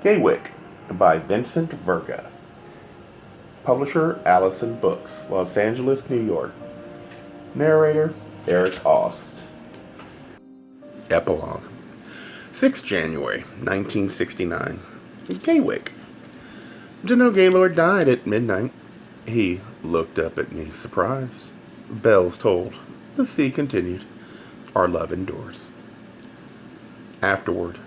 Gaywyck by Vincent Verga. Publisher Allison Books, Los Angeles, New York. Narrator Eric Aust. Epilogue. 6 January 1969. Gaywyck. Danough Gaylord died at midnight. He looked up at me, surprised. Bells tolled. The sea continued. Our love endures. Afterward.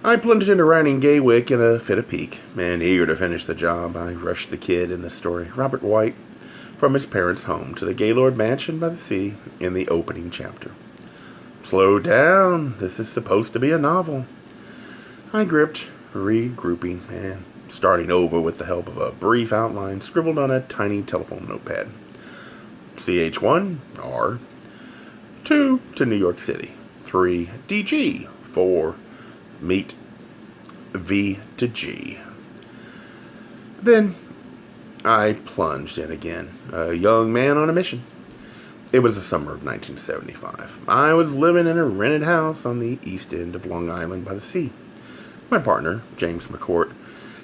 I plunged into writing Gaywyck in a fit of pique, and eager to finish the job, I rushed the kid in the story, Robert Whyte, from his parents' home to the Gaylord mansion by the sea in the opening chapter. Slow down, this is supposed to be a novel. I gripped, regrouping, and starting over with the help of a brief outline scribbled on a tiny telephone notepad. CH1, R. 2, to New York City. 3, DG. 4, meet V to G. Then I plunged in again, a young man on a mission. It was the summer of 1975. I was living in a rented house on the east end of Long Island by the sea. My partner, James McCourt,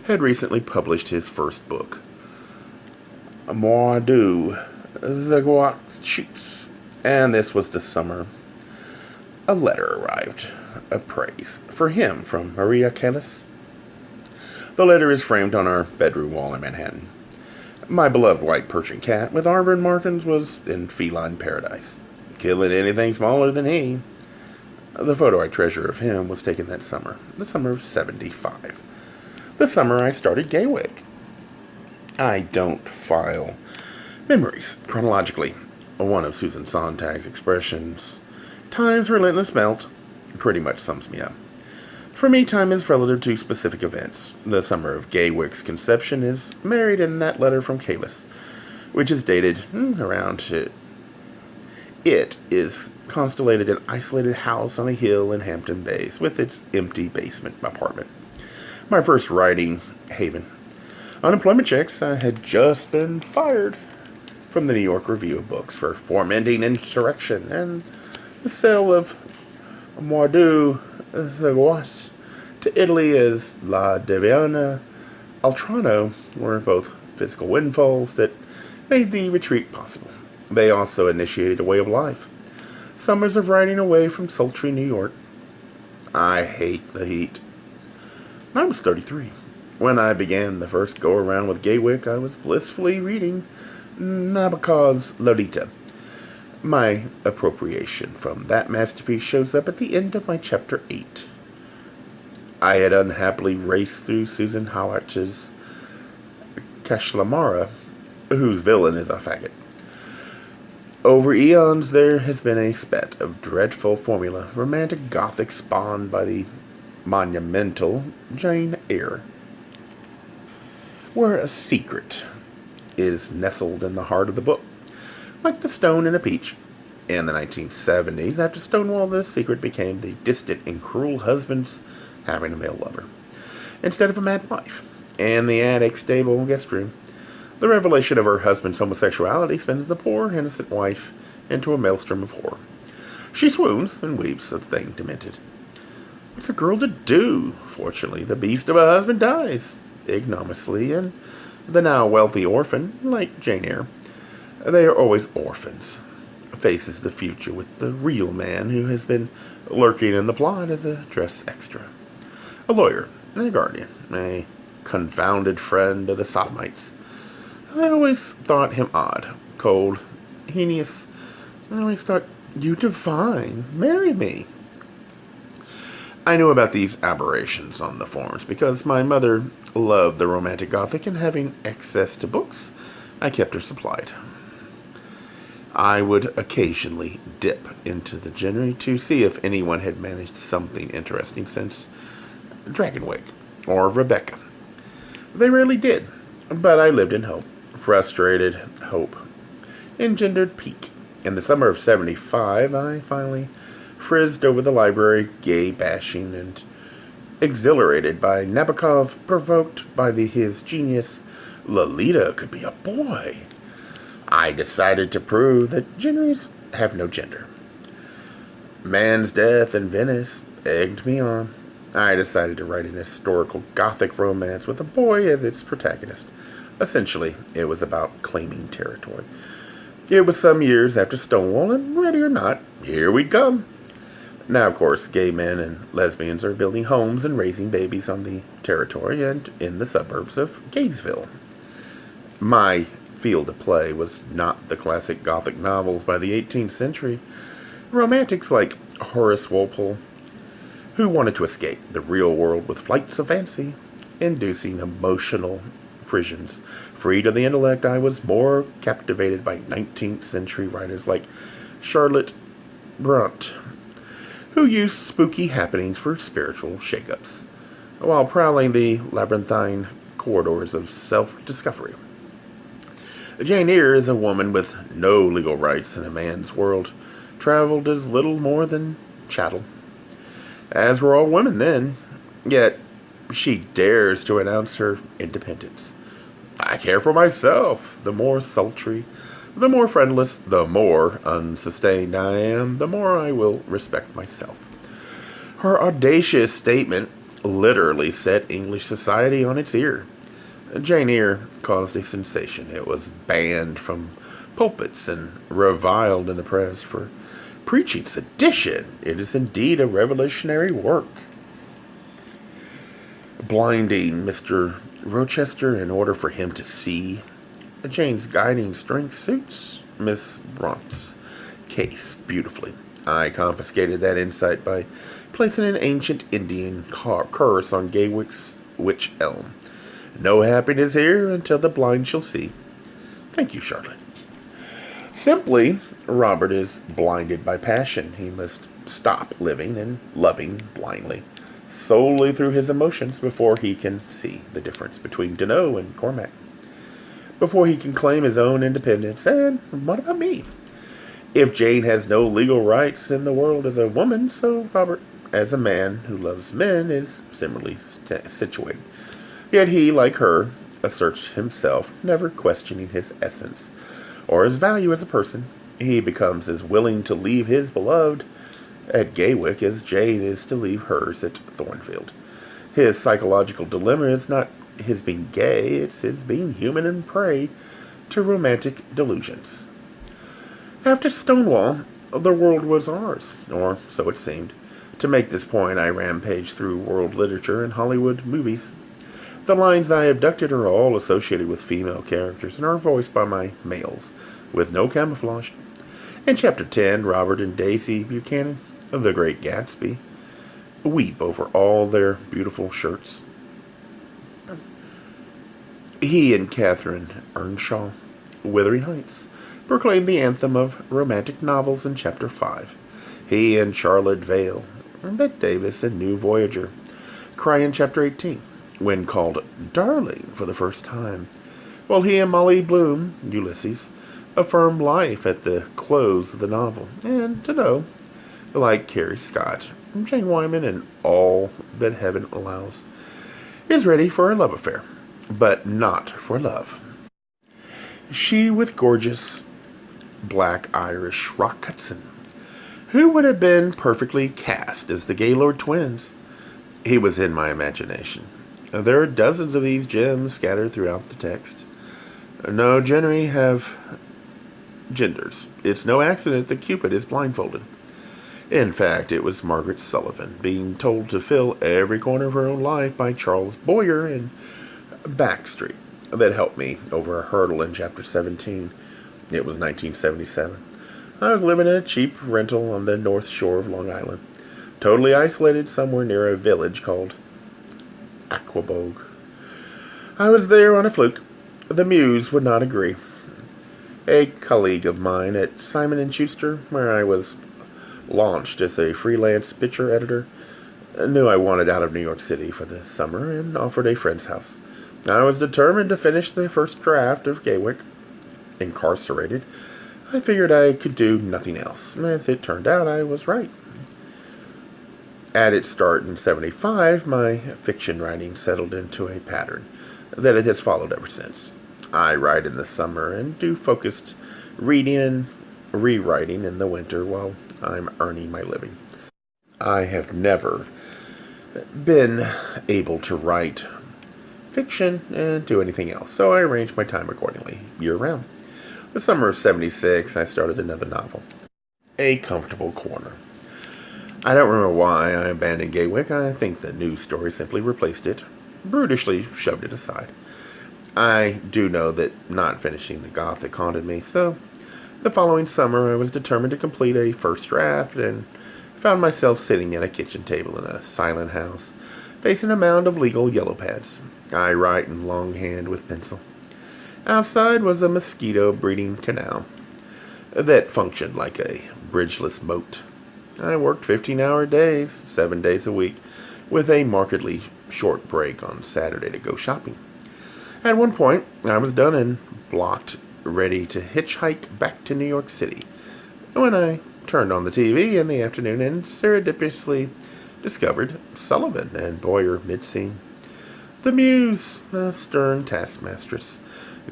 had recently published his first book, Moi du Gaywyck Chapter, and this was the summer. A letter arrived, a praise for him from Maria Callas. The letter is framed on our bedroom wall in Manhattan. My beloved white Persian cat with arbor and markings was in feline paradise, killing anything smaller than he. The photo I treasure of him was taken that summer, the summer of '75. The summer I started Gaywyck. I don't file memories chronologically. One of Susan Sontag's expressions, "Time's relentless melt," pretty much sums me up. For me, time is relative to specific events. The summer of Gaywyck's conception is married in that letter from Callas, which is dated around it. It is constellated an isolated house on a hill in Hampton Bays with its empty basement apartment. My first writing haven. Unemployment checks. I had just been fired from the New York Review of Books for fomenting insurrection, and the sale of Moi du Gaywyck to Italy as La Diviana Altrano were both physical windfalls that made the retreat possible. They also initiated a way of life. Summers of riding away from sultry New York. I hate the heat. I was 33. When I began the first go-around with Gaywyck, I was blissfully reading Nabokov's Lolita. My appropriation from that masterpiece shows up at the end of my chapter 8. I had unhappily raced through Susan Howatch's Kashlamara, whose villain is a faggot. Over eons there has been a spate of dreadful formula, romantic gothic spawned by the monumental Jane Eyre, where a secret is nestled in the heart of the book, like the stone in a peach. In the 1970s, after Stonewall, this secret became the distant and cruel husband's having a male lover, instead of a mad wife. In the attic, stable, guest room, the revelation of her husband's homosexuality spins the poor, innocent wife into a maelstrom of horror. She swoons and weeps, a thing demented. What's a girl to do? Fortunately, the beast of a husband dies ignominiously, and the now wealthy orphan, like Jane Eyre, they are always orphans, faces the future with the real man who has been lurking in the plot as a dress extra. A lawyer, a guardian, a confounded friend of the sodomites. I always thought him odd, cold, heinous. I always thought, you divine, marry me. I knew about these aberrations on the forums because my mother loved the romantic gothic, and having access to books, I kept her supplied. I would occasionally dip into the genre to see if anyone had managed something interesting since Dragonwyck or Rebecca. They rarely did, but I lived in hope. Frustrated hope engendered pique. In the summer of '75, I finally frizzed over the library, gay bashing and exhilarated by Nabokov, provoked by his genius. Lolita could be a boy. I decided to prove that genres have no gender. Man's death in Venice egged me on. I decided to write an historical Gothic romance with a boy as its protagonist. Essentially, it was about claiming territory. It was some years after Stonewall, and ready or not, here we'd come. Now, of course, gay men and lesbians are building homes and raising babies on the territory and in the suburbs of Gaysville. My field of play was not the classic Gothic novels by the 18th century. Romantics like Horace Walpole, who wanted to escape the real world with flights of fancy, inducing emotional frissions. Free to the intellect, I was more captivated by 19th century writers like Charlotte Bronte, who used spooky happenings for spiritual shakeups, while prowling the labyrinthine corridors of self-discovery. Jane Eyre is a woman with no legal rights in a man's world, traveled as little more than chattel. As were all women then, yet she dares to announce her independence. I care for myself. The more sultry, the more friendless, the more unsustained I am, the more I will respect myself. Her audacious statement literally set English society on its ear. Jane Eyre caused a sensation. It was banned from pulpits and reviled in the press for preaching sedition. It is indeed a revolutionary work. Blinding Mr. Rochester in order for him to see. Jane's guiding strength suits Miss Bronte's case beautifully. I confiscated that insight by placing an ancient Indian curse on Gaywyck's witch elm. No happiness here until the blind shall see. Thank you, Charlotte. Simply, Robert is blinded by passion. He must stop living and loving blindly, solely through his emotions, before he can see the difference between Danough and Cormac, before he can claim his own independence. And what about me? If Jane has no legal rights in the world as a woman, so Robert, as a man who loves men, is similarly situated. Yet he, like her, asserts himself, never questioning his essence or his value as a person. He becomes as willing to leave his beloved at Gaywyck as Jane is to leave hers at Thornfield. His psychological dilemma is not his being gay, it's his being human and prey to romantic delusions. After Stonewall, the world was ours, or so it seemed. To make this point, I rampaged through world literature and Hollywood movies. The lines I abducted are all associated with female characters and are voiced by my males, with no camouflage. In Chapter 10, Robert and Daisy Buchanan, The Great Gatsby, weep over all their beautiful shirts. He and Catherine Earnshaw, Wuthering Heights, proclaim the anthem of romantic novels in Chapter 5. He and Charlotte Vale, Bette Davis, and New Voyager cry in Chapter 18, when called darling for the first time, while he and Molly Bloom, Ulysses, affirm life at the close of the novel. And to know, like Carrie Scott, Jane Wyman, and all that heaven allows, is ready for a love affair, but not for love. She with gorgeous black Irish Rock Hudson, who would have been perfectly cast as the Gaylord twins. He was in my imagination. There are dozens of these gems scattered throughout the text. No genera have genders. It's no accident that Cupid is blindfolded. In fact, it was Margaret Sullivan being told to fill every corner of her own life by Charles Boyer and Backstreet that helped me over a hurdle in Chapter 17. It was 1977. I was living in a cheap rental on the north shore of Long Island, totally isolated somewhere near a village called Aquabogue. I was there on a fluke. The muse would not agree. A colleague of mine at Simon & Schuster, where I was launched as a freelance picture editor, knew I wanted out of New York City for the summer and offered a friend's house. I was determined to finish the first draft of Gaywyck. Incarcerated, I figured I could do nothing else. As it turned out, I was right. At its start in 75, my fiction writing settled into a pattern that it has followed ever since. I write in the summer and do focused reading and rewriting in the winter while I'm earning my living. I have never been able to write fiction and do anything else, so I arranged my time accordingly, year-round. The summer of '76, I started another novel, A Comfortable Corner. I don't remember why I abandoned Gaywyck. I think the news story simply replaced it, brutishly shoved it aside. I do know that not finishing the Gothic haunted me, so the following summer I was determined to complete a first draft and found myself sitting at a kitchen table in a silent house, facing a mound of legal yellow pads. I write in longhand with pencil. Outside was a mosquito breeding canal that functioned like a bridgeless moat. I worked 15-hour days, 7 days a week, with a markedly short break on Saturday to go shopping. At one point, I was done and blocked, ready to hitchhike back to New York City, when I turned on the TV in the afternoon and serendipitously discovered Sullivan and Boyer mid-scene. The muse, a stern taskmistress,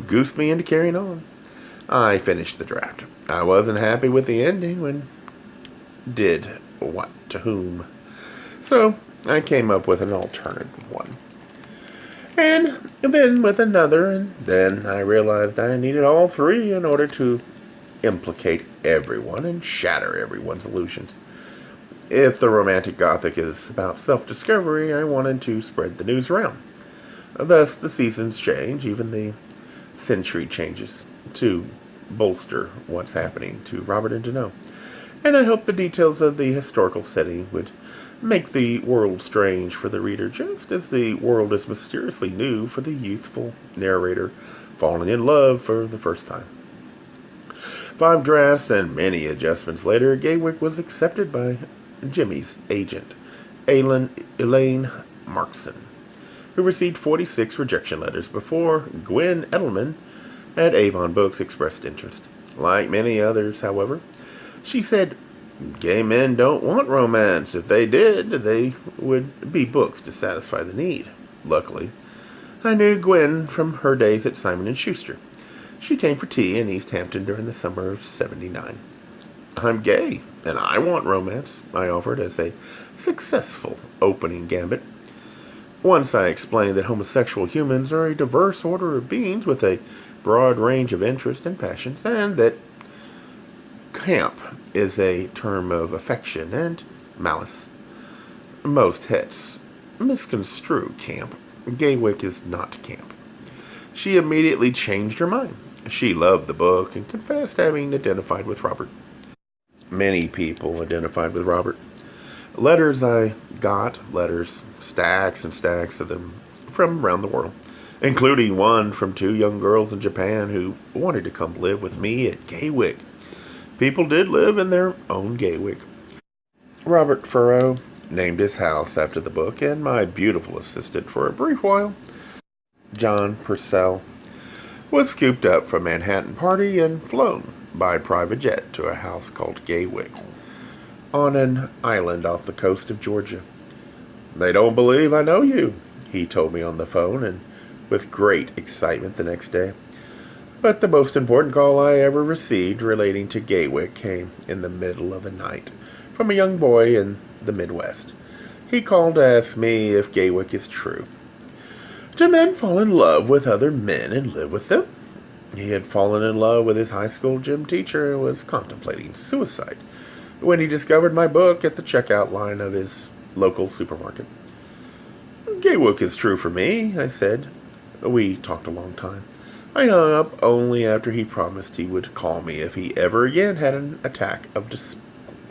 goosed me into carrying on. I finished the draft. I wasn't happy with the ending when did what to whom, so I came up with an alternative one. And then with another, and then I realized I needed all three in order to implicate everyone and shatter everyone's illusions. If the romantic Gothic is about self-discovery, I wanted to spread the news around. Thus, the seasons change, even the century changes, to bolster what's happening to Robert and Danough. And I hope the details of the historical setting would make the world strange for the reader, just as the world is mysteriously new for the youthful narrator falling in love for the first time. 5 drafts and many adjustments later, Gaywyck was accepted by Jimmy's agent, Elaine Markson, who received 46 rejection letters before Gwen Edelman at Avon Books expressed interest. Like many others, however, she said, "Gay men don't want romance. If they did, they would be books to satisfy the need." Luckily, I knew Gwen from her days at Simon & Schuster. She came for tea in East Hampton during the summer of '79. "I'm gay, and I want romance," I offered as a successful opening gambit. Once I explained that homosexual humans are a diverse order of beings with a broad range of interests and passions, and that camp is a term of affection and malice. Most hets misconstrue camp. Gaywyck is not camp. She immediately changed her mind. She loved the book and confessed having identified with Robert. Many people identified with Robert. Letters I got, stacks and stacks of them from around the world, including one from 2 young girls in Japan who wanted to come live with me at Gaywyck. People did live in their own Gaywyck. Robert Furrow named his house after the book, and my beautiful assistant for a brief while, John Purcell, was scooped up from Manhattan Party and flown by private jet to a house called Gaywyck on an island off the coast of Georgia. "They don't believe I know you," he told me on the phone, and with great excitement the next day. But the most important call I ever received relating to Gaywyck came in the middle of the night from a young boy in the Midwest. He called to ask me if Gaywyck is true. Do men fall in love with other men and live with them? He had fallen in love with his high school gym teacher and was contemplating suicide when he discovered my book at the checkout line of his local supermarket. "Gaywyck is true for me," I said. We talked a long time. I hung up only after he promised he would call me if he ever again had an attack of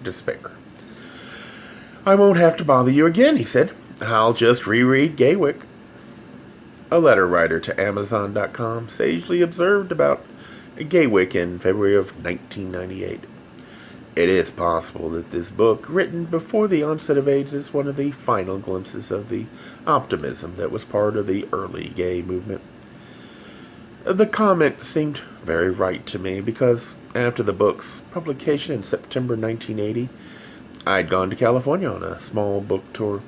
despair. "I won't have to bother you again," he said. "I'll just reread Gaywyck." A letter writer to Amazon.com sagely observed about Gaywyck in February of 1998. It is possible that this book, written before the onset of AIDS, is one of the final glimpses of the optimism that was part of the early gay movement. The comment seemed very right to me because after the book's publication in September 1980, I'd gone to California on a small book tour.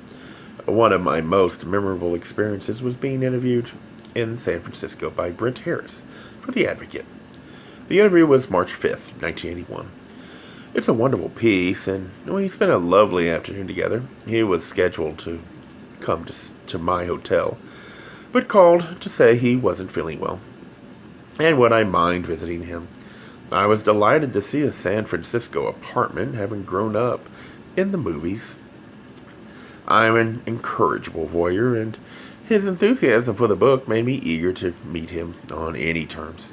One of my most memorable experiences was being interviewed in San Francisco by Brent Harris for The Advocate. The interview was March 5th, 1981. It's a wonderful piece, and we spent a lovely afternoon together. He was scheduled to come to my hotel, but called to say he wasn't feeling well, and would I mind visiting him. I was delighted to see a San Francisco apartment, having grown up in the movies. I'm an incorrigible voyeur, and his enthusiasm for the book made me eager to meet him on any terms.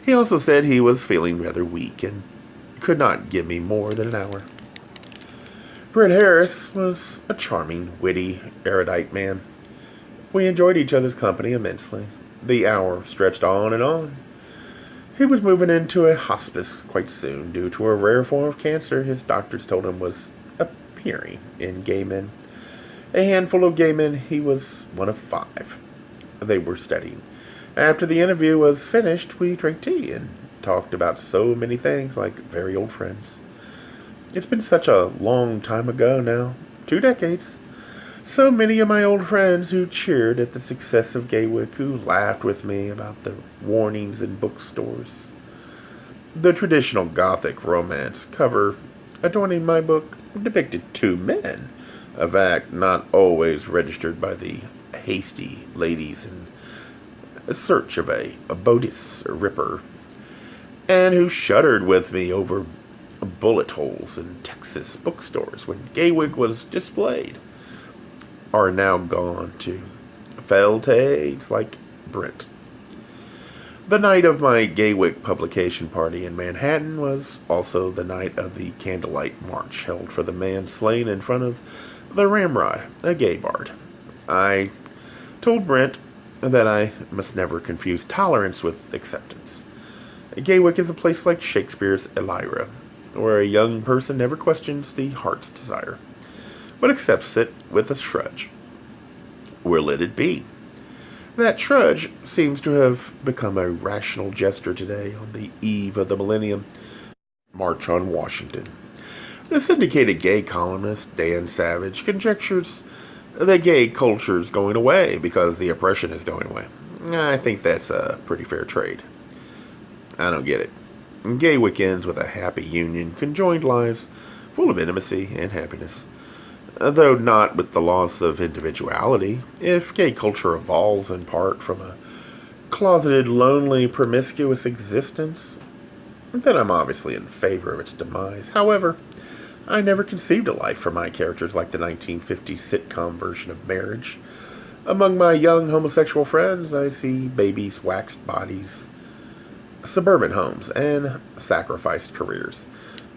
He also said he was feeling rather weak and could not give me more than an hour. Brett Harris was a charming, witty, erudite man. We enjoyed each other's company immensely. The hour stretched on and on. He was moving into a hospice quite soon due to a rare form of cancer his doctors told him was appearing in gay men. A handful of gay men, he was one of 5. They were studying. After the interview was finished, we drank tea and talked about so many things like very old friends. It's been such a long time ago now, 2 decades. So many of my old friends who cheered at the success of Gaywyck, who laughed with me about the warnings in bookstores. The traditional Gothic romance cover adorning my book depicted 2 men, a fact not always registered by the hasty ladies in search of a Bodice Ripper, and who shuddered with me over bullet holes in Texas bookstores when Gaywyck was displayed, are now gone to fell tales like Brent. The night of my Gaywyck publication party in Manhattan was also the night of the candlelight march held for the man slain in front of the Ramrod, a gay bard. I told Brent that I must never confuse tolerance with acceptance. Gaywyck is a place like Shakespeare's Elira, where a young person never questions the heart's desire, but accepts it with a shrug. Where let it be? That shrug seems to have become a rational gesture today on the eve of the Millennium March on Washington. The syndicated gay columnist Dan Savage conjectures that gay culture is going away because the oppression is going away. I think that's a pretty fair trade. I don't get it. Gaywyck ends with a happy union, conjoined lives full of intimacy and happiness, though not with the loss of individuality. If gay culture evolves in part from a closeted, lonely, promiscuous existence, then I'm obviously in favor of its demise. However, I never conceived a life for my characters like the 1950s sitcom version of marriage. Among my young homosexual friends, I see babies' waxed bodies, suburban homes, and sacrificed careers.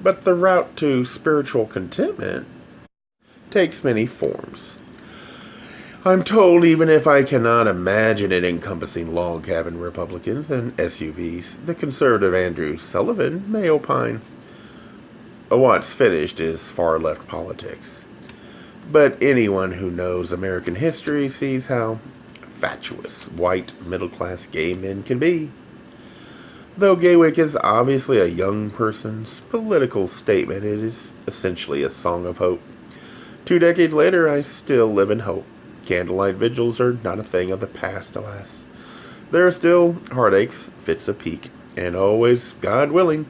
But the route to spiritual contentment takes many forms. I'm told even if I cannot imagine it encompassing log cabin Republicans and SUVs, the conservative Andrew Sullivan may opine what's finished is far-left politics. But anyone who knows American history sees how fatuous white middle-class gay men can be. Though Gaywyck is obviously a young person's political statement, it is essentially a song of hope. 2 decades later, I still live in hope. Candlelight vigils are not a thing of the past, alas. There are still heartaches, fits of pique, and always, God willing,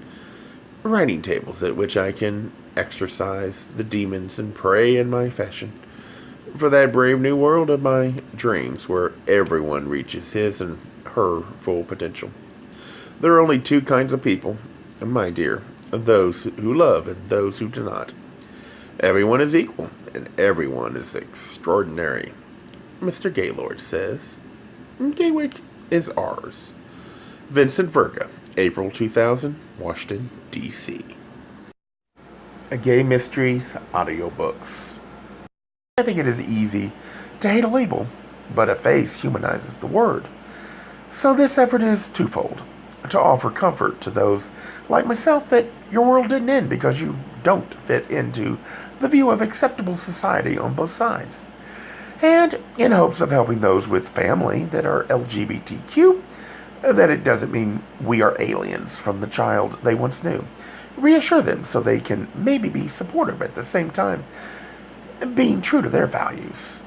writing tables at which I can exorcise the demons and pray in my fashion for that brave new world of my dreams where everyone reaches his and her full potential. There are only 2 kinds of people, my dear, those who love and those who do not. Everyone is equal, and everyone is extraordinary. Mr. Gaylord says, Gaywyck is ours. Vincent Verga, April 2000, Washington, D.C. Gay Mysteries audiobooks. I think it is easy to hate a label, but a face humanizes the word. So this effort is twofold. To offer comfort to those like myself that your world didn't end because you don't fit into the view of acceptable society on both sides. And in hopes of helping those with family that are LGBTQ, that it doesn't mean we are aliens from the child they once knew. Reassure them so they can maybe be supportive at the same time, being true to their values.